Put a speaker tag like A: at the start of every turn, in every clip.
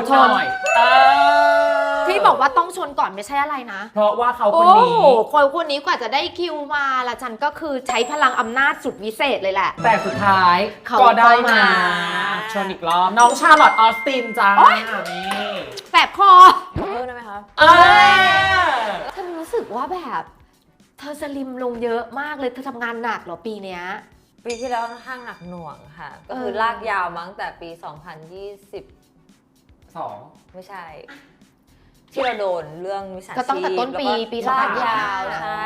A: ชนที่บอกว่าต้องชนก่อนไม่ใช่อะไรนะ
B: เพราะว่าเขาคนนี้
A: โอ้โหคนนี้กว่าจะได้คิวมาละฉันก็คือใช้พลังอำนาจสุดวิเศษเลยแหละ
B: แต่สุดท้าย
A: เขา
B: ก็ได้
A: ก็มา
B: มาชนอีกรอบน้องชาร์ลอตออสตินจ้านี่
A: แสบคอ
C: เพิ่มได้ไหมคะ
A: ฉันรู้สึกว่าแบบเธอสลิมลงเยอะมากเลยเธอทำงานหนักเหรอปีเนี้ย
C: ปีที่แล้วค่อนข้างหนักหน่วงค่ะ ก็คือลากยาวมาตั้งแต่ปี 2020
B: 2
C: ไม่ใช่ ที่เราโดนเรื่องวิสาชีพ
A: ก็ตั้งแต่ต้นปี
C: แล้วก็
A: ปี
C: ลากยาว
A: 2025
C: ใช่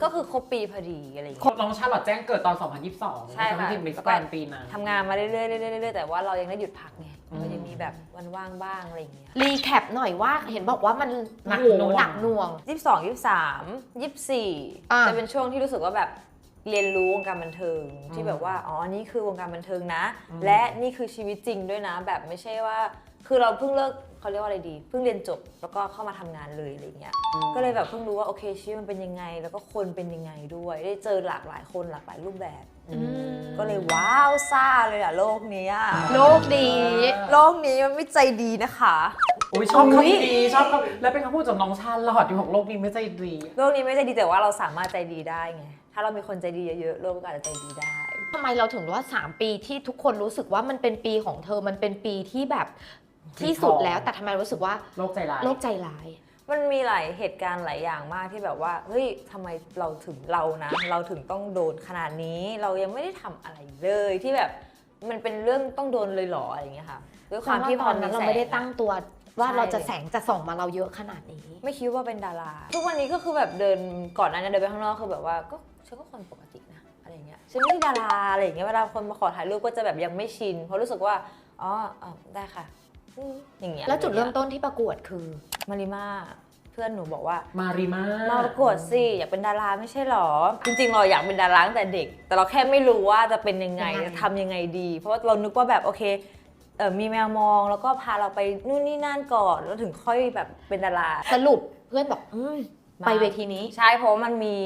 C: ก็คือครบปีพอดีอะไรอย่างเงี้ย
B: น้องชาร์ลอตแจ้งเกิดตอน 2022
C: ใช่ค่ะ
B: ที่มิสแกรนด์ปีนั้น
C: ทำงานมาเรื่อยๆเรื่อยๆแต่ว่าเรายังได้หยุดพักไงมันยังมีแบบวันว่างบ้างอะไรอย่างเงี้ย
A: รีแคปหน่อยว่าเห็นบอกว่ามัน
B: หนัก
A: โอ้โ
B: หน่วง
A: หนักหน่วง
C: 22 23 24จะเป็นช่วงที่รู้สึกว่าแบบเรียนรู้วงการบันเทิงที่แบบว่าอ๋อนี่คือวงการบันเทิงนะ และนี่คือชีวิตจริงด้วยนะแบบไม่ใช่ว่าคือเราเพิ่งเลิกเขาเรียกว่าอะไรดีเพิ่งเรียนจบแล้วก็เข้ามาทำงานเลยอะไรเงี้ยก็เลยแบบเพิ่งรู้ว่าโอเคชีวิตมันเป็นยังไงแล้วก็คนเป็นยังไงด้วยได้เจอหลากหลายคนหลากหลายรูปแบบก็เลยว้าวซ่าเลยอะโลกนี้
A: โลกดี
C: โลกนี้มันไม่ใจดีนะคะ
B: อุ้ยชอบคำดีชอบคำแล้วเป็นคำพูดจากน้องชาร์ลอตที่บอกโลกนี้ไม่ใจดี
C: โลกนี้ไม่ใจดีแต่ว่าเราสามารถใจดีได้ไงถ้าเรามีคนใจดีเยอะๆโลกก็อาจจะใจดีได้
A: ทำไมเราถึงว่า3 ปีที่ทุกคนรู้สึกว่ามันเป็นปีของเธอมันเป็นปีที่แบบที่สุดแล้วแต่ทำไมรู้สึกว่า
B: โลกใจร้าย
A: โลกใจร้าย
C: มันมีหลายเหตุการณ์หลายอย่างมากที่แบบว่าเฮ้ยทำไมเราถึงเราถึงต้องโดนขนาดนี้เรายังไม่ได้ทำอะไรเลยที่แบบมันเป็นเรื่องต้องโดนเลยเหรออะไรอย่างเงี้ยค่ะด้วยความที่
A: ตอนนั้นเราไม่ได้ตั้งตัวว่า
C: ใช่
A: เราจะแสงจะส่องมาเราเยอะขนาดนี้
C: ไม่คิดว่าเป็นดาราทุกวันนี้ก็คือแบบเดินก่อนหน้านี้เดินไปข้างนอกคือแบบว่าก็ฉันก็คนปกตินะอะไรอย่างเงี้ยฉันไม่ใช่ดาราอะไรอย่างเงี้ยเวลาคนมาขอถ่ายรูปก็จะแบบยังไม่ชินเพราะรู้สึกว่าอ๋อได้ค่ะอย่างเงี้ย
A: แล้วจุดเริ่มต้นที่ประกวดคือ
C: มาริมาเพื่อนหนูบอกว่า
B: มาริมา
C: มาประกวดสิอยากเป็นดาราไม่ใช่หรอจริงๆเราอยากเป็นดาราตั้งแต่เด็ก แต่เราแค่ไม่รู้ว่าจะเป็นยังไงจะทำยังไงดี เพราะว่าเรานึกว่าแบบโอเคมีแมวมองแล้วก็พาเราไปนู่นนี่นั่นก่อนแล้วถึงค่อยแบบเป็นดารา
A: สรุปเพื่อนบอกไปเวทีนี้
C: ใช่เพราะว่ามันมี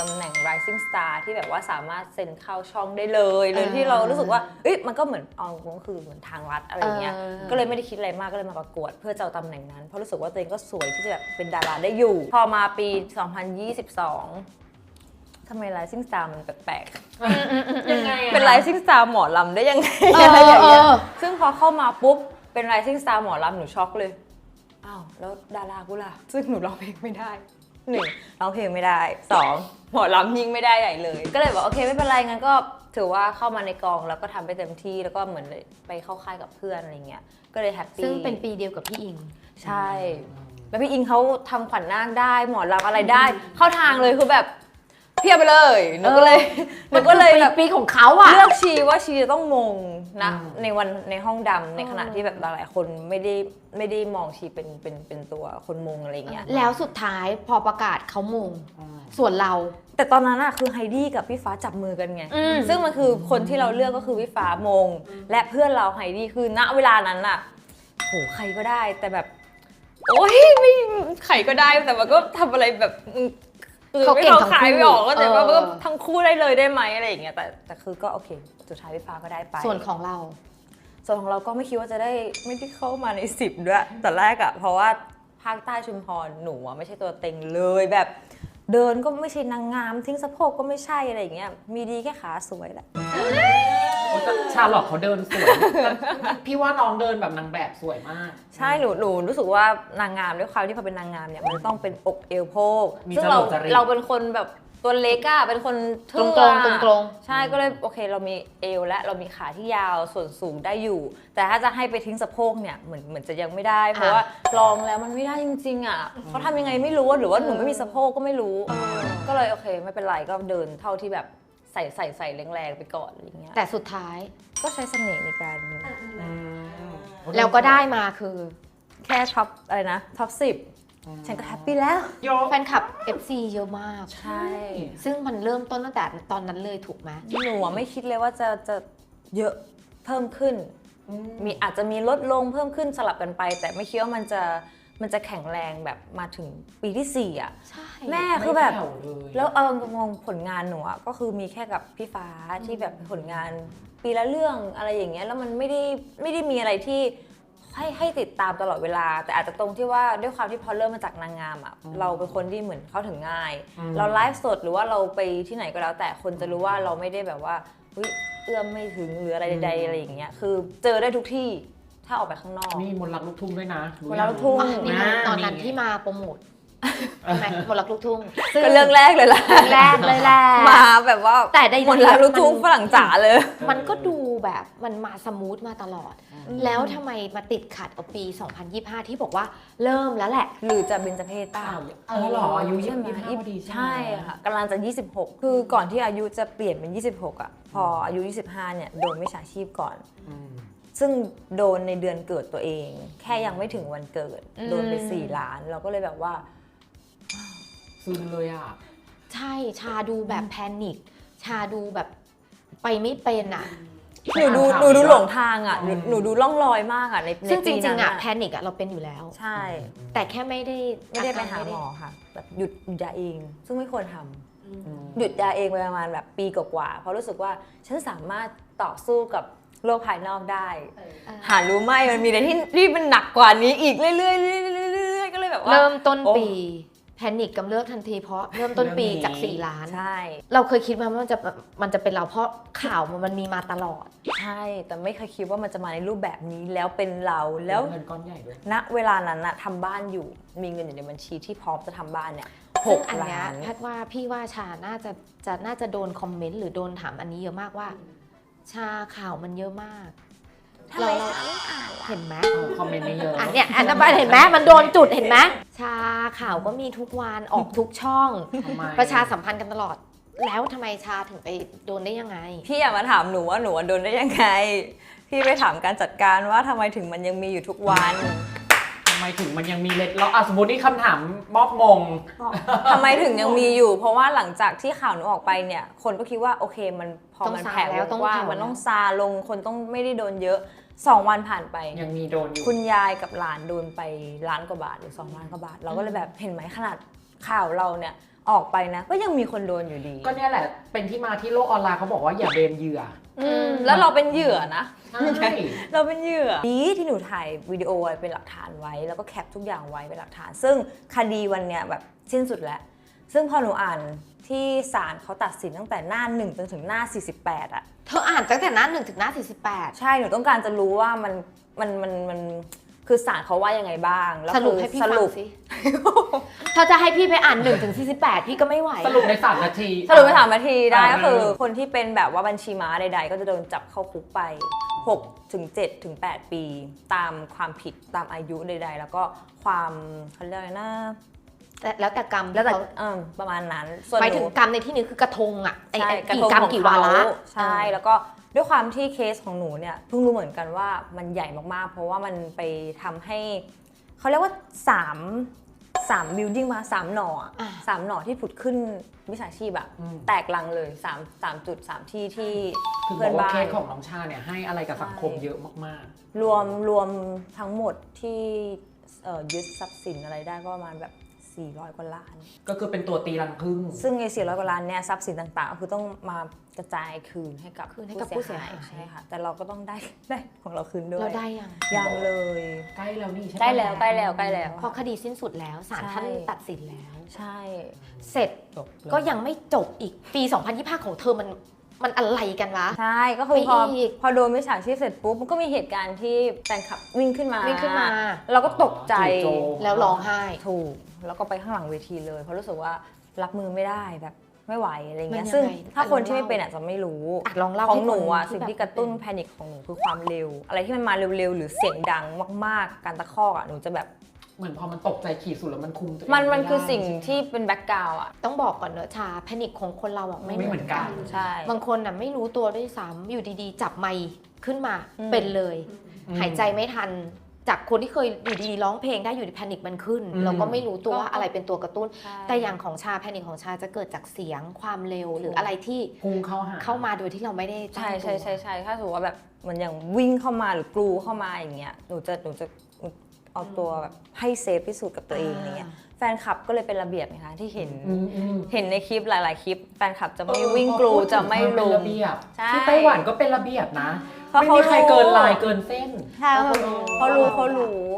C: ตำแหน่ง rising star ที่แบบว่าสามารถเซ็นเข้าช่องได้เลยที่เรารู้สึกว่ามันก็เหมือนก็คือเหมือนทางลัดอะไรเงี้ยก็เลยไม่ได้คิดอะไรมากก็เลยมาประกวดเพื่อจะเอาตำแหน่งนั้นเพราะรู้สึกว่าตัวเองก็สวยที่จะแบบเป็นดาราได้อยู่ พอมาปี 2022ทำไม rising star มันแปลกๆ
B: ยังไงอะ
C: เป็น rising star หมอลำได้ยังไงอะไรอย่างเงี้ยซึ่งพอเข้ามาปุ๊บเป็น rising star หมอลำหนูช็อกเลยอ้าวแล้วดารากูล่ะซึ่งหนูร้องเพลงไม่ได้1ร้องเพลงไม่ได้2หมอลำยิ่งไม่ได้ใหญ่เลยก็เลยบอกโอเคไม่เป็นไรงั้นก็ถือว่าเข้ามาในกองแล้วก็ทำไปเต็มที่แล้วก็เหมือนไปเข้าค่ายกับเพื่อนอะไรเงี้ยก็เลยแฮปปี้
A: ซึ่งเป็นปีเดียวกับพี่อิง
C: ใช่แล้วพี่อิงเขาทำขวัญนาคได้หมอลำอะไรได้เข้าทางเลยคือแบบเพียบไปเลยหนูก็เลยแบบ
A: ปีของเขาอะ
C: เลือกชีว่าชีจะต้องมงนะในวันในห้องดำในขณะที่แบบหลายๆคนไม่ได้มองชีเป็นตัวคนมงอะไรเงี้ย
A: แล้วสุดท้ายพอประกาศเขามงส่วนเรา
C: แต่ตอนนั้นอะคือไฮดี้กับพี่ฟ้าจับมือกันไงซึ่งมันคือคนที่เราเลือกก็คือพี่ฟ้ามงและเพื่อนเราไฮดี้คือณเวลานั้นอะโหใครก็ได้แต่แบบโอ๊ยไม่ใครก็ได้แต่มันก็ทำอะไรแบบ
A: เขาเก่งทั้งคู่
C: ขายไม่ออกก็แต่ว่าก็ทั้งคู่ได้เลยได้ไหมอะไรอย่างเงี้ยแต่คือก็โอเคสุดท้ายพี่ฟ้าก็ได้ไป
A: ส่วนของเรา
C: ส่วนของเราก็ไม่คิดว่าจะได้ไม่ได้เข้ามาใน10ด้วยแต่แรกอะเพราะว่าภาคใต้ชุมพรหนูอะไม่ใช่ตัวเต็งเลยแบบเดินก็ไม่ใช่นางงามทิ้งสะโพกก็ไม่ใช่อะไรอย่างเงี้ยมีดีแค่ขาสวยแหละ
B: ชาร์ลอตเขาเดินสวย พี่ว่าน้องเดินแบบนางแบบสวยมาก
C: ใช่หนูรู้สึกว่านางงามด้วยความที่พอเป็นนางงามเนี่ยมันต้องเป็นอกเอวโพก
B: มี
C: ซึ่ง
B: จรดจริต
C: เราเป็นคนแบบตัวเล็กอะเป็นคน
A: ตรงๆ
C: ใช่ก็เลยโอเคเรามีเอวและเรามีขาที่ยาวส่วนสูงได้อยู่ แต่ถ้าจะให้ไปทิ้งสะโพกเนี่ยเหมือนจะยังไม่ได้เพราะว่าลองแล้วมันไม่ได้จริงๆอะเขาทำยังไงไม่รู้หรือว่าหนูไม่มีสะโพกก็ไม่รู้ก็เลยโอเคไม่เป็นไรก็เดินเท่าที่แบบใส่แรงๆไปก่อนอะไรอย่างเงี้ย
A: แต่สุดท้าย
C: ก็ใช้เสน่ห์ในการ
A: แล้วก็ได้มาคือ
C: แค่ท็อปอะไรนะท็อป10ฉันก็แฮปปี้แล้ว
B: โย
A: แฟนคลับ FC เยอะมาก
C: ใช่
A: ซึ่งมันเริ่มต้นตั้งแต่ตอนนั้นเลยถูกไหม
C: หนูไม่คิดเลยว่าจะเยอะเพิ่มขึ้นอาจจะมีลดลงเพิ่มขึ้นสลับกันไป แต่ไม่คิดว่ามันจะแข็งแรงแบบมาถึงปีที่4อ่ะ
A: ใช่
C: แม่คือแบบ
B: ไม่แผ่วเลย
C: แล้วมองผลงานหนูอะก็คือมีแค่กับพี่ฟ้าที่แบบผลงานปีละเรื่องอะไรอย่างเงี้ยแล้วมันไม่ได้มีอะไรที่ ให้ติดตามตลอดเวลาแต่อาจจะตรงที่ว่าด้วยความที่พอเริ่มมาจากนางงามอ่ะเราเป็นคนที่เหมือนเข้าถึงง่ายเราไลฟ์สดหรือว่าเราไปที่ไหนก็แล้วแต่คนจะรู้ว่าเราไม่ได้แบบว่าเอื้อมไม่ถึงหรืออะไรใดๆอะไรอย่างเงี้ยคือเจอได้ทุกที่ถ้าออกไปข้างนอก
B: นี่มนต์รักลูกทุ่งด้วยนะ
C: มนต์รักลูกทุ่ง
A: นี่ตอนนั้นที่มาโปรโมทใช่ไหมมนต์รักลูกทุ่ง
C: ก็เรื่องแรกเลยล่ะ
A: แรกเลยแหละ
C: มาแบบว่า
A: แต่ได้
C: มนต์รักลูกทุ่งฝรั่งจ๋าเลย
A: มันก็ดูแบบมันมาสมูทมาตลอด แล้วทำไมมาติดขัดเอาปี 2025 ที่บอกว่าเริ่มแล้วแหละ
C: หรือจะเบญจเพศป่ะ
B: หรออายุ
C: ใช่ไหม
B: 25พอดี
C: ใช่ค่ะกำลังจะ 26 คือก่อนที่อายุจะเปลี่ยนเป็น 26 อ่ะ พออายุ 25 เนี่ยโดนมิจฉาชีพก่อน ซึ่งโดนในเดือนเกิดตัวเอง แค่ยังไม่ถึงวันเกิด โดนไป4 ล้าน เราก็เลยแบบว่า
B: ซึมเลยอ่ะ
A: ใช่ชาดูแบบแพนิคชาดูแบบไปไม่เป็นอ่ะ
C: หนูดูหลงทางอ่ะหนูดูล่องลอยมากอ่ะใน
A: ซึ่งจ
C: ปี
A: ริง
C: นั้น
A: ๆอ่ะแพนิคอ่ะเราเป็นอยู่แล้ว
C: ใช่
A: แต่แค่ไม่ได้
C: ไปหาหมอค่ะแบบหยุดยาเอง ซึ่งไม่ควรทำหยุดยาเองไปประมาณแบบปีกว่าๆเพราะรู้สึกว่าฉันสามารถต่อสู้กับโลกภายนอกได้ หารู้ไหมมันมีอะไรที่มันหนักกว่านี้อีกเรื่อยๆเรื่อยๆก็เลยแบบว่า
A: เริ่มต้นปีแพนิคกำเริบทันทีเพราะเริ่มต้นปีจาก4 ล้าน
C: ใช่
A: เราเคยคิดว่ามันจะเป็นเราเพราะข่าวมันมีมาตลอด
C: ใช่แต่ไม่เคยคิดว่ามันจะมาในรูปแบบนี้แล้วเป็นเราแล้ว
B: เงินก้อนใหญ่ด้วย
C: ณเวลานั้นอะทำบ้านอยู่มีเงินอยู่ในบัญชีที่พร้อมจะทำบ้านเนี่ย
A: ซึ่งอัน
C: 6
A: เนี้ย
C: ล้าน
A: แพทย์ว่าพี่ว่าชาน่าจะโดนคอมเมนต์หรือโดนถามอันนี้เยอะมากว่า ชาข่าวมันเยอะมาก
C: ทำไมฉันไม่อ่าน
A: เห็นไหม
B: คอมเมนต์ไม่เยอะ
A: อันเนี้ยอันนั้นไปเห็นไหมมันโดนจุดเห็นไหมชาข่าวก็มีทุกวันออกทุกช่อง
B: ทำไม
A: ประชาสัมพันธ์กันตลอด แล้วทำไมชาถึงไปโดนได้ยังไง
C: พี่อย่ามาถามหนูว่าหนูโดนได้ยังไงพี่ไปถามการจัดการว่าทำไมถึงมันยังมีอยู่ทุกวัน
B: ทำไมถึงมันยังมีเล็ดเราสมมตินี่คำถามมอบมง
C: ทำไมถึงยังมีอยู่ เพราะว่าหลังจากที่ข่าวหนูออกไปเนี่ย คนก็คิดว่าโอเคมันพอมันแผ่วงกว้างมันต้องซาลงคนต้องไม่ได้โดนเยอะ 2 วันผ่านไป
B: ยังมีโดนอยู่
C: คุณยายกับหลานโดนไป1 ล้านกว่าบาทหรือ2 ล้านกว่าบาท เราก็เลยแบบเห็นไหมขนาดข่าวเราเนี่ยออกไปนะก็ยังมีคนโดนอยู่ดี
B: ก็เนี่ยแหละเป็นที่มาที่โลกออนไลน์เขาบอกว่าอย่าเบนเหยื่อ
C: แล้วเราเป็นเหยื่อนะ
B: ใช่
C: เราเป็นเหยื่อดีที่หนูถ่ายวิดีโอไว้เป็นหลักฐานไว้ แล้วก็แคปทุกอย่างไว้เป็นหลักฐาน ซึ่งคดีวันเนี้ยแบบสิ้นสุดแล้ว ซึ่งพอหนูอ่านที่ศาลเขาตัดสินตั้งแต่หน้า1จนถึงหน้า48อะ
A: เธออ่านตั้งแต่หน้า1ถึงหน้า48
C: ใช่หนูต้องการจะรู้ว่ามันคือศาลเขาว่ายังไงบ้างแล้ว
A: สรุป
C: คือ
A: ให้พี่
C: ส
A: ฟั
C: รุ
A: ง
C: ป
A: สิ ถ้าจะให้พี่ไปอ่าน1ถึง48พี่ก็ไม่ไหว
B: สรุปใน3 นาที
C: สรุปไป3 นาทีได้
B: อ่า
C: ก็คือคนที่เป็นแบบว่าบัญชีม้าใดๆ ก็จะโดนจับเข้าคุกไป6ถึง7ถึง8 ปี ตามความผิดตามอายุใดๆ แล้วก็ความเขาเรียกอะไรนะ
A: แล้วแต่กรรม
C: แล้วแต่
A: เขา
C: ประมาณนั้นส่วน
A: หมายถึง
C: นู
A: กรรมในที่นี้คือกระทงอ่ะไอ้
C: ใช่
A: กี่กรรมกี่วาระ
C: ใช่แล้วก็ด้วยความที่เคสของหนูเนี่ยเพิ่งรู้เหมือนกันว่ามันใหญ่มากๆ เพราะว่ามันไปทำให้เขาเรียกว่า3 building มา3 หน่ออะ
A: อ่า
C: 3 หน่อที่ผุดขึ้นวิชาชีพอะแตกลังเลย3จุด3ที่ที่
B: ถึงบ
C: เพื่
B: อ
C: อก น
B: ว่า
C: บ้า
B: เคน สของน้องชาเนี่ยให้อะไรกับสังคมเยอะมาก
C: รวมทั้งหมดที่ยึดทรัพย์สินอะไรได้ก็ประมาณแบบ400 กว่าล้าน
B: ๆ ก็คือเป็นตัวตีรังผึ้ง
C: ซึ่งใน400 กว่าล้านเนี่ยทรัพย์สินต่างๆ คือต้องมากระจายคืนให้กับ
A: ผู้เสียหาย
C: ใช่ค่ะ แต่เราก็ต้องได้ของเราคืนด้วย
A: เราได้ยัง
C: ยังเลย
B: ใกล้แล้วนี่ใช่ไหม
C: ใกล้แล้ว
A: เพราะคดีสิ้นสุดแล้วศาล
C: ใช่
A: ท่านตัดสินแล้ว
C: ใช่
A: เสร็จ
B: จบเลย
A: ก็ยังไม่จบอีกปี 2025 ของเธอมันอะไรกันวะ
C: ใช่ก็คือ
A: ไป
C: พอ
A: อีก
C: พอโดนมิจฉาชีพเสร็จปุ๊บมันก็มีเหตุการณ์ที่แฟนคลับวิ่งขึ้นมา
A: า
C: เราก็ตกใจ
B: จู่โจม
A: แล้วร้องไห้
C: ถูกแล้วก็ไปข้างหลังเวทีเลยเพราะรู้สึกว่ารับมือไม่ได้แบบไม่ไหวอะไรเงี้ย
A: มันยังไง
C: ซึ่งถ้าคนที่
A: ลอง
C: ไม่
A: เล่า
C: เป็นอาจจะไม่รู้
A: ลองเล่า
C: ของ
A: ให้
C: หนูอะ
A: คน
C: สิ่งที่
A: แบบ
C: กระตุ้นแพนิคของหนูคือความเร็ว อะไรที่มันมาเร็วๆ หรือเสียงดังมากๆ การตะคอกอะหนูจะแบบ
B: เหมือนพอมันตกใจขีดสุดแล้วมันคุมตัวเอง
C: มัน
B: ไได้
C: คือสิ่งที่เป็นแบ็กกราวด์อะ
A: ต้องบอกก่อนเนอะชาแพนิคของคนเราอะไม่
B: ไม่
A: เห
B: เห
A: มื
B: มื
A: อ
B: อน น
A: กั
B: กัน น
C: ใช่
A: บางคนอะไม่รู้ตัวด้วยซ้ำอยู่ดีๆ จับไมค์ขึ้นมา
C: อืม
A: เป็นเลย
B: อืม
A: หายใจไม่ทัน จากคนที่เคยอยู่ดีๆร้องเพลงได้อยู่ดีแพนิคมันขึ้น
B: อืม
A: เราก็ไม่รู้ตัวว่าอะไรเป็นตัวกระตุ้น
C: ใช่
A: แต่อย่างของชาแพนิคของชาจะเกิดจากเสียงความเร็วหรืออะไรที่
B: พุ่งเข้ามา
A: โดยที่เราไม่ได้ตั้ง
C: ใช่
A: ตัว
C: ใช่ถ้าสมมติว่าแบบเหมือนอย่างวิ่งเข้ามาหรือกรูเข้ามาอย่างเงี้ยหนูจะเอาตัวแบบให้เซฟที่สุดกับตัวเองอะไรเงี้ยแฟนคลับก็เลยเป็นระเบียบนะคะที่เห็น เห็นในคลิปหลาย ๆ คลิปแฟนคลับจะไม่วิ่งกรูจะไม่
B: เป็น
C: ลง
B: ระเบียบ
C: ใช่
B: ที่ไต้หวันก็เป็นระเบียบนะ ไม่มีใครเกินลายเกินเส้น
C: ใช่เขารู้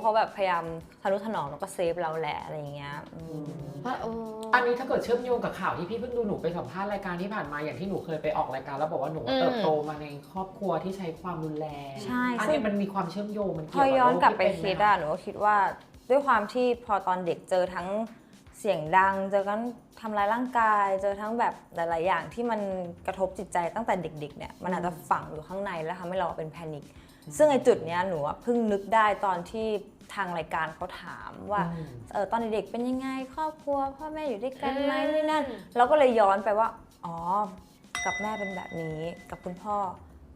C: เขาแบบพยายามทะนุถนอมแล้วก็เซฟเราแหละอะไรอย่างเงี้ย
B: อันนี้ถ้าเกิดเชื่อมโยงกับข่าวที่พี่เพิ่งดูหนูไปสัมภาษณ์รายการที่ผ่านมาอย่างที่หนูเคยไปออกรายการแล้วบอกว่าหนูเติบโตมาในครอบครัวที่ใช้ความรุนแรง
C: ใช่
B: อันนี้มันมีความเชื่อมโยงมัน
C: พ
B: เกี่ยว
C: อ
B: กับ
C: ย้อนกลับไป
B: โรคที่
C: คิด
B: เป็นหม
C: หนูก็คิดว่าด้วยความที่พอตอนเด็กเจอทั้งเสียงดังเจอทั้งทำร้ายร่างกายเจอทั้งแบบหลายๆอย่างที่มันกระทบจิตใจตั้งแต่เด็กๆเนี่ยมันอาจจะฝังอยู่ข้างในแล้วทำให้เราเป็นแพนิคซึ่งไอ้จุดเนี้ยหนูเพิ่งนึกได้ตอนที่ทางรายการเขาถามว่าตอนเด็กๆเป็นยังไงครอบครัวพ่อแม่อยู่ด้วยกันไหมนี่นั่นเราก็เลยย้อนไปว่าอ๋อกับแม่เป็นแบบนี้กับคุณพ่อ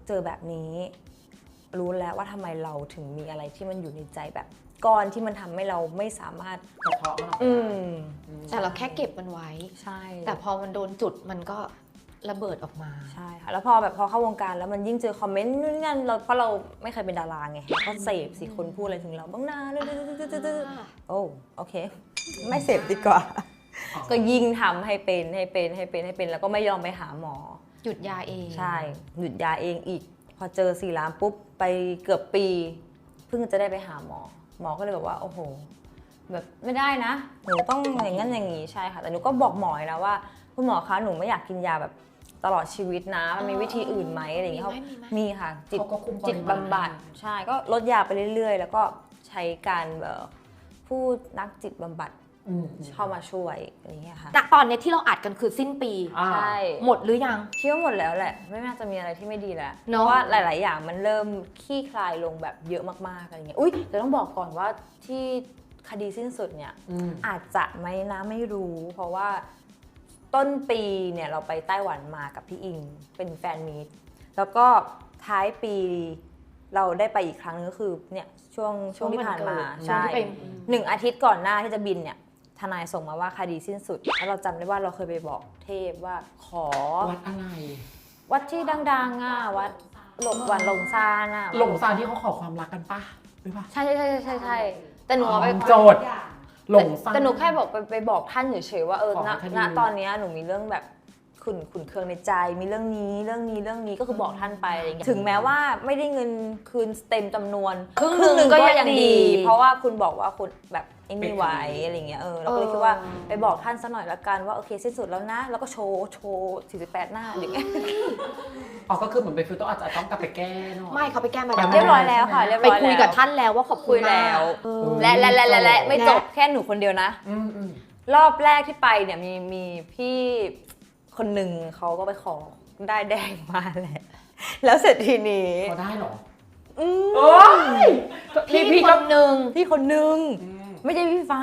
C: เจอแบบนี้รู้แล้วว่าทำไมเราถึงมีอะไรที่มันอยู่ในใจแบบก้อนที่มันทำให้เราไม่สามารถ
B: กระเทาะมันออกมา
A: แต่เราแค่เก็บมันไว้
C: ใช่
A: แต่พอมันโดนจุดมันก็ระเบิดออกมา
C: ใช่ค่ะแล้วพอเข้าวงการแล้วมันยิ่งเจอคอมเมนต์นู่นนั่นเพราะเราไม่เคยเป็นดาราไงก็เสพสิคนพูดอะไรถึงเราบ้างนะโอ้โอเคไม่เสพดีกว่า ก็ยิ่งทำให้เป็นแล้วก็ไม่ยอมไปหาหมอ
A: หยุดยาเอง
C: ใช่หยุดยาเองอีกพอเจอ4 ล้านปุ๊บไปเกือบปีเพิ่งจะได้ไปหาหมอก็เลยบอกว่าโอ้โหแบบไม่ได้นะหนูต้องอย่างนั้นอย่างนี้ใช่ค่ะแต่หนูก็บอกหมอนะว่าคุณหมอคะหนูไม่อยากกินยาแบบตลอดชีวิตนะมันมีวิธีอื่นไหมอะไรอย่างเงี้ยเขามีค่ะจิตบำบัดใช่ก็ลดยาไปเรื่อยๆแล้วก็ใช้การผู้นักจิตบำบัดเข้ามาช่วยอะไรอย่างเงี้ยค่ะ
A: ณตอนนี้ที่เราอัดกันคือสิ้นปี
C: ใช่
A: หมดหรือยัง
C: คิดว่าหมดแล้วแหละไม่น่าจะมีอะไรที่ไม่ดีแล้ว
A: เนอะ
C: เพราะว่าหลาย ๆ อย่างมันเริ่มคลี่คลายลงแบบเยอะมากๆอะไรเงี้ยอุ้ยแต่ต้องบอกก่อนว่าที่คดีสิ้นสุดเนี่ยอาจจะไม่รู้ เพราะว่าต้นปีเนี่ยเราไปไต้หวันมากับพี่อิงเป็นแฟนมีตแล้วก็ท้ายปีเราได้ไปอีกครั้งนึงก็คือเนี่ยช่วงที่ผ่านมาใช่1 อาทิตย์ก่อนหน้าที่จะบินเนี่ยทนายส่งมาว่าคดีสิ้นสุดแล้วเราจำได้ว่าเราเคยไปบอกเทพว่าขอ
B: วัดอะไร
C: วัดที่ดังๆวัดหลงซานอ่ะ
B: หลงซานที่เขาขอความรักกันปะหรือเปล่า
C: ใช่แต่หนูไป
B: โจทย์หลงซาน
C: แต่หนูแค่บอกไปบอกท่านเฉยๆว่า
B: ขอคดี
C: ณตอนนี้หนูมีเรื่องแบบขุ่นเคืองในใจมีเรื่องนี้ก็คือบอกท่านไปอะไรอย่างเงี้ยถึงแม้ว่าไม่ได้เงินคืนเต็มจำนวนครึ่งหนึ่งก็ยังดี เพราะว่าคุณบอกว่าคุณแบบไอ้นี่ไว้อะไรเงี้ยเราก็เลยคิดว่าไปบอกท่านซะหน่อยละกันว่าโอเคสิ้นสุดแล้วนะแล้วก็โชว์48 หน้าอย่างเงี้ย
B: ก็คือเหมือนไปฟิลต้องอาจจะต้องกลับไปแก้หน่อย
A: ไม่เขาไปแก้มาแล้ว
C: เรียบร้อยแล้วค่ะเรียบร้
A: ไป
C: อย
A: คุยกับท่านแล้วว่าขอบคุ
C: คุ
A: ณ
C: ย
A: มา
C: แล้ว
A: ก
C: และไม่จบแค่หนูคนเดียวนะ รอบแรกที่ไปเนี่ยมีพี่คนหนึ่งเขาก็ไปขอได้แดงมาแหละแล้วเสร็จทีนี้
B: พอได้เหรอ
C: โอ้ย
A: พี่คนหนึ่ง
C: พี่คนหนึ่งไม่ใช่พี่ฟ้า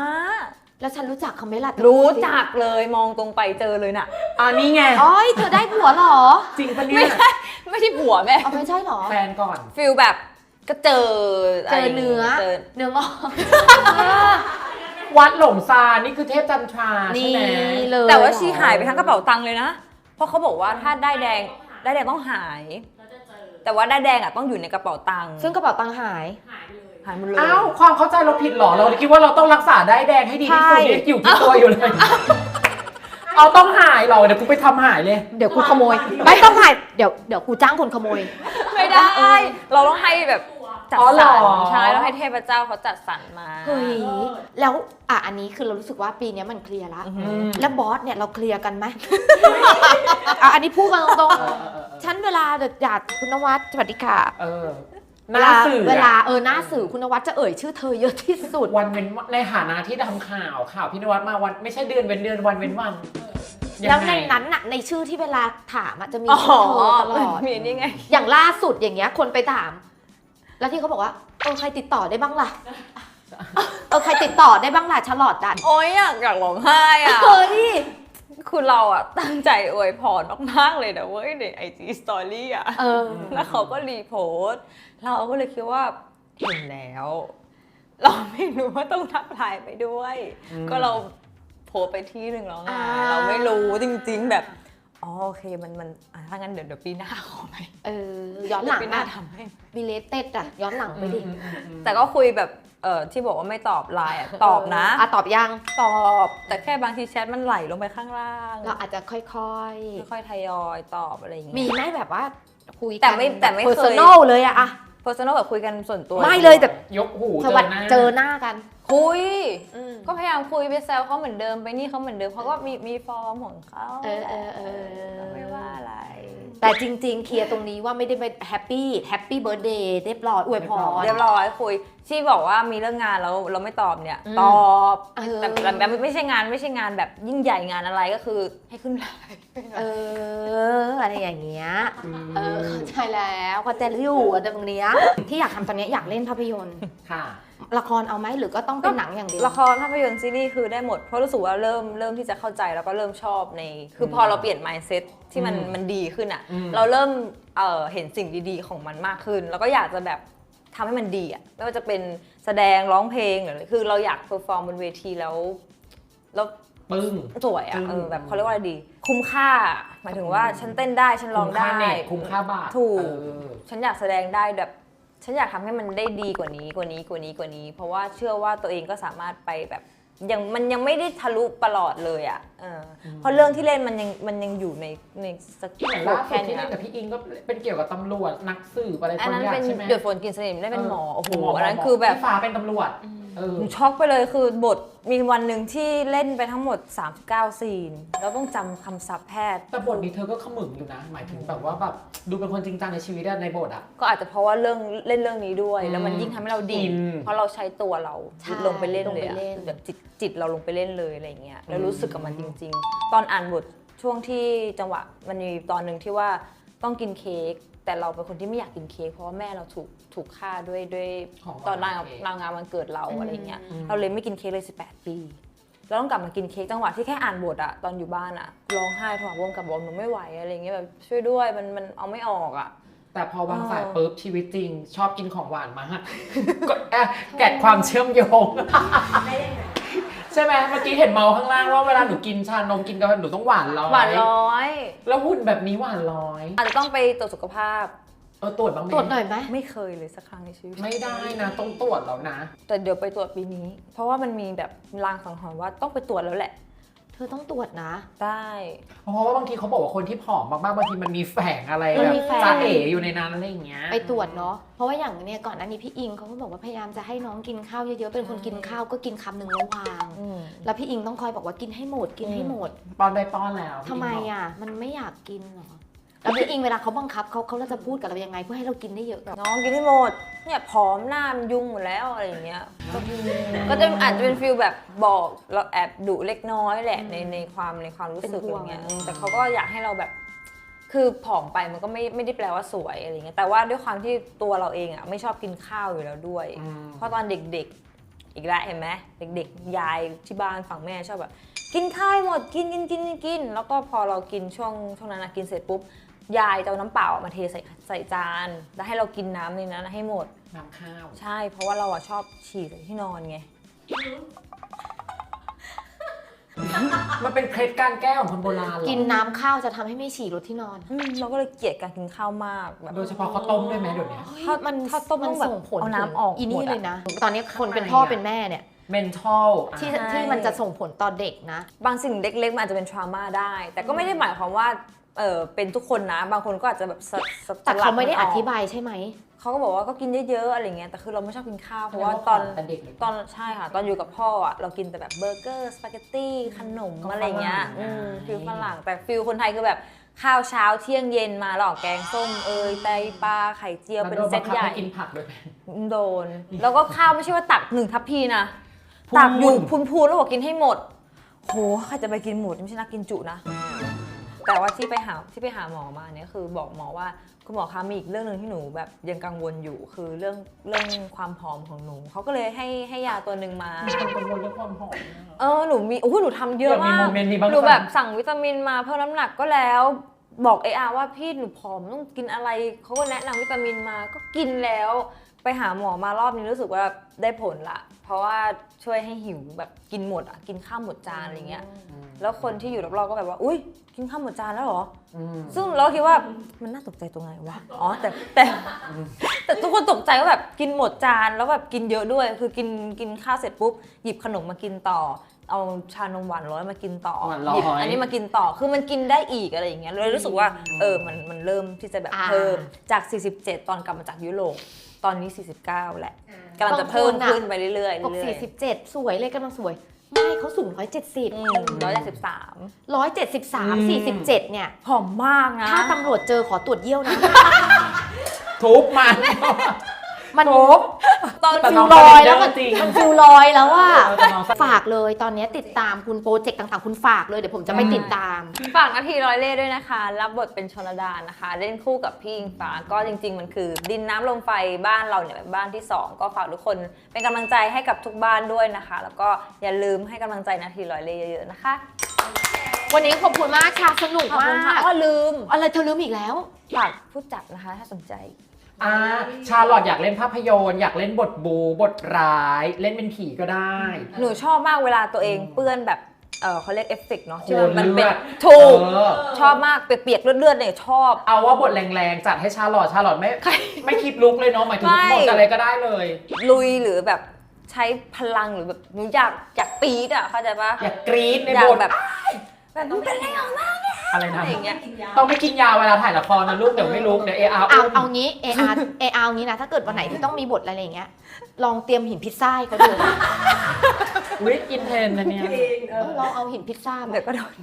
A: แล้วฉันรู้จักเขาไหมล่ะ
C: รู้จักเลยมองตรงไปเจอเลยน่ะ
B: นี่ไง
A: อ๋อยเธอได้ผัวเหรอ
B: จริงปะเนี่
C: ไม่
B: ย
C: ใช่ไม่ใช่ผัวแม่
A: เอาไม่ใช่เหรอ
B: แฟนก่อน
C: ฟิลแบบก็เจอ
A: เจอเนื้อ
C: เจอ
A: เนื้องอก
B: วัดหลงซานนี่คือเทพจันทราใช่
A: นี่
B: ไหม
A: เลย
C: แต่ว่าชีหายไปทั้งกระเป๋าตังค์เลยนะเพราะเขาบอกว่าถ้าได้แดงต้องหาย แต่ว่าได้แดงอ่ะต้องอยู่ในกระเป๋าตังค์
A: ซึ่งกระเป๋าตังค์หาย
C: หายหมดเลย
B: อ้าวความเข้าใจเราผิดเหรอเราคิดว่าเราต้องรักษาได้แดงให้ดีที่สุด
A: ใช่
B: นี่อยู่ที่ตัวอยู่เลยเอาต้องหายเหรอเดี๋ยวกูไปทำหายเลย
A: เดี๋ยวกูขโมย ไม่ต้องหายเดี๋ยวกูจ้างคนขโมย
C: ไม่ได้ เราต้องให้แบบจัด
B: อ๋อเหร
C: สร
B: อ
C: รใช่แล้วให้เทพเจ้าเขาจัดสรรมา
A: เฮ้ย แล้วอันนี้คือเรารู้สึกว่าปีนี้มันเคลียร์ละ แล้วบอสเนี่ยเราเคลียร์กันไหม อันนี้พูดกันตรงๆฉันเวลาอยากคุณนวัดสวัสดีค่ะ
B: หน้าสื่อ
A: เวลาหน้าสื่อคุณนวัดจะเอ่ยชื่อเธอเยอะที่สุด
B: วันเว้นในฐานะที่ทำข่าวพี่นวัดมาวันไม่ใช่เดือนเว้นเดือนวันเว้นวัน
A: แล้ว
B: ยัง
A: ใน
B: ไง
A: นั้นน่ะในชื่อที่เวลาถามจะมี
C: อ๋อ
A: ชื่อเธอตลอด
C: มีนี่ไง
A: อย่างล่าสุดอย่างเงี้ยคนไปถาม แล้วที่เขาบอกว่าใครติดต่อได้บ้างล่ะ ใครติดต่อได้บ้างล่ะชลอดดัน
C: โอ๊ยอยากร้องไห้อ่ะ
A: เฮ้ย
C: คือเราอ่ะตั้งใจอวยพรมากๆเลยนะเว้ยใน IG Story อ่ะแล้วเขาก็รีโพสต์เราก็เลยคิดว่าเห็นแล้ว เราไม่รู้ว่าต้องทักทายไปด้วย ก็เราโพสต์ไปที่หนึ่งแล้วไงเราไม่รู้จริงๆแบบโอเคมันถ้างั้นเดี๋ยวปีหน้าขอไหม
A: ย้อนหลัง
C: ปีหน้า
A: อะ
C: ทำให้
A: บิเลเต็ดอะย้อนหลังไปดิ
C: แต่ก็คุยแบบที่บอกว่าไม่ตอบไลน์อะตอบนะ
A: ตอบยัง
C: ตอบแต่แค่บางทีแชทมันไหลลงไปข้างล่าง
A: เราอาจจะค่อย
C: ค่อยๆทยอยตอบอะไรอย่าง
A: มี
C: เงี้ย
A: ไหมแบบว่า คุยกัน
C: แต่ไม่
A: เพอร์
C: เค
A: ซั
C: ย
A: นอลเลยอะ
C: personal แบบคุยกันส่วนตัว
A: ไม่เลยแต่
B: ยกหู
A: สวัสดีเจอหน้ากัน
C: คุย ก็พยายามคุยไปแซวเขาเหมือนเดิมไปนี่เขาเหมือนเดิมเขาก็มีฟอร์มของเขา
A: เออ
C: ไม่ว่าอะไร
A: แต่จริงๆเคลียร์ตรงนี้ว่าไม่ได้ไปแฮปปี้เบิร์ดเดย์เรียบร้อยอวยพร
C: เรียบร้อยคุยที่บอกว่ามีเรื่องงานแล้วเราไม่ตอบเนี่ย ตอบ แต่ไม่ใช่งานแบบยิ่งใหญ่งานอะไรก็คือให้ขึ้นไลน์
A: อะไรอย่างเงี้ยเข้าใจแล้วเข้าใจอยู่แต่ตรงเนี้ยที่อยากทำตอนเนี้ยอยากเล่นภาพยนตร์
B: ค่ะ
A: ละครเอาไหมหรือก็ต้องเป็นหนังอย่างเดียว
C: ละครภาพยนตร์ซีรีส์คือได้หมดเพราะรู้สึกว่าเริ่มที่จะเข้าใจแล้วก็เริ่มชอบในคือพอเราเปลี่ยน mindset ที่มันดีขึ้นอ่ะเราเริ่มเห็นสิ่งดีๆของมันมากขึ้น แล้วก็อยากจะแบบทำให้มันดีอ่ะไม่ว่าจะเป็นแสดงร้องเพลงหรือคือเราอยากเพอร์ฟอร์มบนเวทีแล้ว
B: ปึ้ง
C: สวยอ่ะแบบเขาเรียกว่าอะไรดี คุ้มค่าหมายถึงว่าฉันเต้นได้ฉันร้องได้
B: คุ้มค่าเน็ตคุ้มค่าบาท
C: ถูกฉันอยากแสดงได้แบบฉันอยากทำให้มันได้ดีกว่านี้ เพราะว่าเชื่อว่าตัวเองก็สามารถไปแบบมันยังไม่ได้ทะลุตลอดเลยอ่ะเพราะเรื่องที่เล่นมันยังอยู่ในสกิล
B: เหมือนล่าสุ
C: แค่
B: ดที่
C: เนี้
B: เล่
C: ย
B: นกับพี่อิงก็เป็นเกี่ยวกับตำรวจนักสืบอะไร
C: อัน
B: บาง
C: นั้น
B: อย่าง
C: เป็น
B: ใช่ไหม
C: หยดฝนกลินสนิมได้เป็นหมอโอ้โห
B: หม
C: อันนั้นคือแบบ
B: พี่ฟ้าเป็นตำรวจ
C: หนูช็อกไปเลยคือบทมีวันหนึ่งที่เล่นไปทั้งหมด39ซีนแล้วต้องจำคำศัพท์แพทย์
B: แต่บทนี้เธอก็ขมึงอยู่นะ หมายถึงแบบว่าแบบดูเป็นคนจริงจังในชีวิตอะในบทอะ
C: ก็อาจจะเพราะว่าเล่นเรื่องนี้ด้วย แล้วมันยิ่งทำให้เราดี
B: อิน
C: เพราะเราใช้ตัวเรา
A: ใช่
C: ลงไปเล่นเลยอะ
A: ลงไปเล่น
C: แบบจิตเราลงไปเล่นเลยอะไรเงี้ยแล้วรู้สึกกับมันจริง ๆ ตอนอ่านบทช่วงที่จังหวะมันมีตอนหนึ่งที่ว่าต้องกินเค้กแต่เราเป็นคนที่ไม่อยากกินเค้กเพราะว่าแม่เราถูกฆ่าด้วย
B: ของ
C: ตอนนาง
B: เค้ก
C: งานวันเกิดเราอะไรเงี้ยเราเลยไม่กินเค้กเลย18 ปีแล้วต้องกลับมากินเค้กจังหวะที่แค่อ่านบทอะตอนอยู่บ้านอะร้องไห้โทรหาวงกับบอกหนูไม่ไหวอะไรเงี้ยแบบช่วยด้วยมันเอาไม่ออกอะ
B: แต่พอวางสายปุ๊บชีวิตจริง ชอบกินของหวานมากก็แกะความเชื่อมโยงใช่ไหมเมื่อกี้เห็นเมาข้างล่างว่าเวลาหนูกินชานมกินกาแฟหนูต้องหวานร้อย
C: หวานร้อย
B: แล้วหุ่นแบบนี้หวานร้อย
C: อาจจะต้องไปตรวจสุขภาพ
B: ตรวจบ้างไหม
A: ตรวจหน่อยไหม
C: ไม่เคยเลยสักครั้งในชีวิต
B: ไม่ได้นะต้องตรวจแล้วนะ
C: แต่เดี๋ยวไปตรวจปีนี้ เพราะว่ามันมีแบบลางสังหรณ์ว่าต้องไปตรวจแล้วแหละ
A: เธอต้องตรวจนะ
C: ได้
B: เพราะว่าบางทีเขาบอกว่าคนที่ผอมมากๆบางทีมันมีแฝงอะไร
A: มัน
B: แบบ
A: มีแฝง
B: จ้าเอ๋อยู่ในนั้นอะไรอย่างเงี้ย
A: ไปตรวจเนาะเพราะว่าอย่างเนี้ยก่อนหน้านี้พี่อิงเขาก็บอกว่าพยายามจะให้น้องกินข้าวเยอะๆเป็นคนกินข้าวก็กินคำหนึ่งแล้ววางแล้วพี่อิงต้องคอยบอกว่ากินให้หมดกินให้หมด
B: ป้อนได้ป้อนแล้ว
A: ทำไมอ่ะมันไม่อยากกินเหรอแล้วพี่อิงเวลาเขาบังคับเขาจะพูดกับเรายังไงเพื่อให้เรากินได้เยอะ
C: น้องกินให้หมดเนี่ยผอมหน้ามันยุ่งหมดแล้วอะไรอย่างเงี้ยก็จะอาจจะเป็นฟีลแบบบอกเราแอบดุเล็กน้อยแหละในความรู้สึกอย่างเงี้ยแต่เขาก็อยากให้เราแบบคือผอมไปมันก็ไม่ได้แปลว่าสวยอะไรเงี้ยแต่ว่าด้วยความที่ตัวเราเองอ่ะไม่ชอบกินข้าวอยู่แล้วด้วย เพราะตอนเด็กๆอีกแล้วเห็นไหมเด็กๆยายที่บ้านฝั่งแม่ชอบแบบกินข้าวหมดกินแล้วก็พอเรากินช่วงนั้นนะกินเสร็จปุ๊บยายจะเอาน้ำเปล่ามาเทใส่จานแล้วให้เรากินน้ำในนั้นให้หมด
B: น้ำข้าว
C: ใช่เพราะว่าเราอะชอบฉี่ใส่ที่นอนไง
B: มันเป็นเคล็ดการแก้ของคนโบราณเหรอ
A: กินน้ำข้าวจะทำให้ไม่ฉี่รถที่นอน
C: เราก็เลยเกลียดการกินข้าวมากแบบ
B: โดยเฉพาะข้าวต้มด้วยไหมเดี๋ยวนี้
C: ข้าวต้ม
A: มัน
C: ต้องแบบ
A: ส่งผล
C: เอาน้ำออก
A: อี
C: หม
A: นี่
C: ด
A: เลยนะ ตอนนี้คนเป็น
B: ทำไม
A: พ่อ
B: อะ
A: เป็นแม่เนี่ย
B: mental
A: ที่มันจะส่งผลต่อเด็กนะ
C: บางสิ่งเล็กๆมันอาจจะเป็นทรามาได้ แต่ก็ไม่ได้หมายความว่าเป็นทุกคนนะ บางคนก็อาจจะแบบ
A: แต่เขาไม่ได้อธิ
C: ย
A: บายใช่ไหม
C: เขาก็บอกว่าก็กินเยอะๆอะไรเงี้ยแต่คือเราไม่ชอบกินข้าวเพราะว่า
B: ต
C: ต
B: อ
C: อน น
B: แต่เด็กเลย
C: ตอนใช่ค่ะตอนอยู่กับพ่ออ่ะเรากินแต่แบบเบอร์เกอร์สปาเกตตี้ขนม
B: ก็
C: อะไรเงี้ย
B: ฝรั่ง
C: ฟิลฝรั่งแต่ฟิลคนไทยคือแบบข้าวเช้าเที่ยงเย็นมาหรอกแกงส้มไตปลาไข่เจียวเป็นเซตใหญ่
B: กินผักด้วยไหม
C: โดน แล้วก็ข้าวไม่ใช่ว่าตัก1 ทัพพีนะ
B: พูน
C: ตักอยู่พูนๆแล้วบอกกินให้หมดโหใครจะไปกินหมดไม่ใช่นักกินจุนะ แต่ว่าที่ไปหาหมอมาเนี่ยคือบอกหมอว่าคุณหมอคะมีอีกเรื่องนึงที่หนูแบบยังกังวลอยู่คือเรื่องความผอมของหนูเขาก็เลยให้ยาตัวหนึ่งมา
B: มีคนกังวลเรื่องความผอมนะ
C: หนูมีหนูทำเยอะมาก
B: อยากมีโมเมนต์นี้บ้าง
C: หนูแบบสั่งวิตามินมาเพิ่มน้ำหนักก็แล้วบอกว่าพี่หนูผอมต้องกินอะไรเขาก็แนะนำวิตามินมาก็กินแล้วไปหาหมอมารอบนี้รู้สึกว่าได้ผลละเพราะว่าช่วยให้หิวแบบกินหมดอ่ะกินข้าวหมดจานอะไรเงี้ยแล้วคนที่อยู่รอบๆก็แบบว่าอุ้ยกินข้าวหมดจานแล้วเหรอซึ่งเราคิดว่ามันน่าตกใจตรงไหนวะอ๋อแต่ทุกคนตกใจว่าแบบกินหมดจานแล้วแบบกินเยอะด้วยคือกินข้าวเสร็จปุ๊บหยิบขนมมากินต่อ เอาชานมหวานร้อยมากินต่อ
B: หวานร้อย
C: หยิบอันนี้มากินต่อคือมันกินได้อีกอะไรอย่างเงี้ยเลยรู้สึกว่ามันเริ่มที่จะแบบเพิ่มจาก 47 ตอนกลับมาจากยุโรปตอนนี้ 49 แหละกำลังจะเพิ่มขึ้นไปเรื่อยๆ
A: บอก47 สวยเลยกำลังสวย ไม่เขาสูง 170
C: 173
A: 173 47 เนี่ย
C: ผอมมากนะ
A: ถ้าตำรวจเจอขอตรวจเยี่ยวนะ
B: ทุบมัน
A: มัน
B: ทุบ
C: ตอน
B: แต่
A: ฟิ
B: น้
A: ว
B: อง
A: ลอยแล้ว
B: ก็
A: มัน
B: จริง
A: มันฟิวลอยแล้วว่า
B: แต่น้อง
A: ฝากเลยตอนนี้ติดตามคุณโปรเจกต์ต่างๆ คุณฝากเลยเดี๋ยวผมจะไปติดตาม
C: ฝากนาทีร้อยเล่ห์ด้วยนะคะ รับบทเป็นชลดานะคะ เล่นคู่กับพี่อิงฟ้าก็จริง ๆ มันคือดินน้ำลมไฟบ้านเราเนี่ยเป็นบ้านที่ 2 ก็ฝากทุกคนเป็นกำลังใจให้กับทุกบ้านด้วยนะคะ แล้วก็อย่าลืมให้กำลังใจนาทีร้อยเล่ห์เยอะๆนะคะ
A: วันนี้ขอบคุณมากชาสนุก
C: ขอบ
A: มา
C: คุณค่ะ
A: ก
C: อ้อลืม
A: อะไรเธอลืมอีกแล้ว
C: ฝากผู้จัดนะคะถ้าสนใจ
B: ชาลอตอยากเล่นภาพยนตร์อยากเล่นบทบูบทร้ายเล่นเป็นผีก็ได้
C: หนูชอบมากเวลาตัวเองเปื้อนแบบเขาเรียกเอฟเฟกต์เนาะที่
B: โอ้
C: มัน
B: เลื
C: เป็น
B: อด
C: ถูก
B: เออ
C: ชอบมากเปียกๆเลือดๆเนี่ยชอบ
B: เอาว่าบทแรงๆจัดให้ชาลอตไม่คิดลุกเลยเนาะหมายถึง
C: ไม่
B: บทอะไรก็ได้เลย
C: ลุยหรือแบบใช้พลังหรือแบบหนูอยากปี๊ดอ่ะเข้าใจปะ
B: อยากกรี๊ดใน
C: อยา
B: บ
C: ก
B: ท
C: แบบมึงเป็นอะไรออกมา
B: อะไรนะ
C: อะไรอย่างเงี้ย
B: ต้องไม่กินยาเวลาถ่ายละครนะลูกเดี๋ยวไม่ลุกเดี๋ยว
A: เอางี้ AR งี้นะถ้าเกิดวันไหนที่ต้องมีบทอะไรอย่างเงี้ยลองเตรียมหินพิซซ่าให้เขาดู
B: วิกินเทรนนะเนี่ย
A: ลองเอาหินพิซซ่ามา
C: เดี๋ยวก็โดน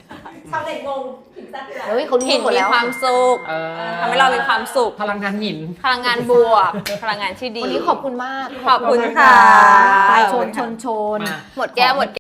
D: ชาวเน็ตงงถึงจัดเลย
A: เฮ้ยเขารู้
C: หิน
A: หมด
C: มี
A: แล้ว
C: ความสุข
B: เออ
C: ทำให้เรามีความสุข
B: พลังงานหิน
C: พลังงานบวก พลังงานที่ดี
A: วันนี้ขอบคุณมาก
C: ขอบคุณค่ะ
A: ไปชน
B: มา
C: หมดแก้วหมด